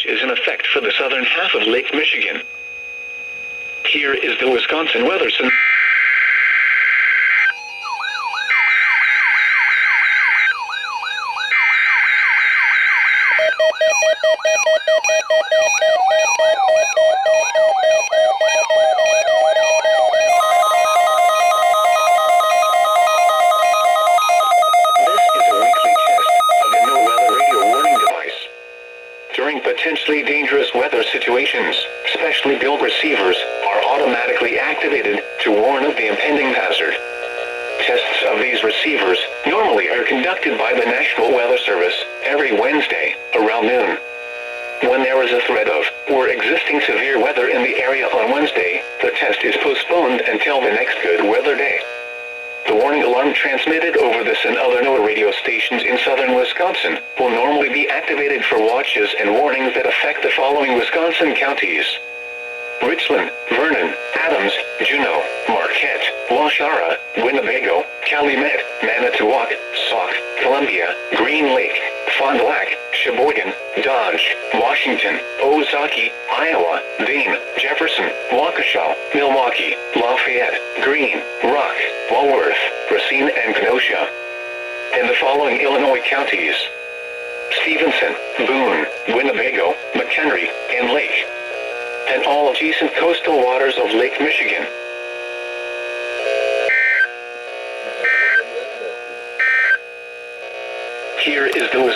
watch is in effect for the southern half of Lake Michigan. Here is the Wisconsin Weather Center. During potentially dangerous weather situations, specially built receivers are automatically activated to warn of the impending hazard. Tests of these receivers normally are conducted by the National Weather Service every Wednesday around noon. When there is a threat of or existing severe weather in the area on Wednesday, the test is postponed until the next good weather day. The warning alarm transmitted over this and other NOAA radio stations in southern Wisconsin will normally be activated for watches and warnings that affect the following Wisconsin counties: Richland, Vernon, Adams, Juneau, Marquette, Waushara, Winnebago, Calumet, Manitowoc, Sauk, Columbia, Green Lake, Fond du Lac, Sheboygan, Dodge, Washington, Ozaukee, Iowa, Dane, Jefferson, Waukesha, Milwaukee, Lafayette, Greene, Rock, Walworth, Racine, and Kenosha. And the following Illinois counties: Stevenson, Boone, Winnebago, McHenry, and Lake, and all adjacent coastal waters of Lake Michigan. Here is the Wisconsin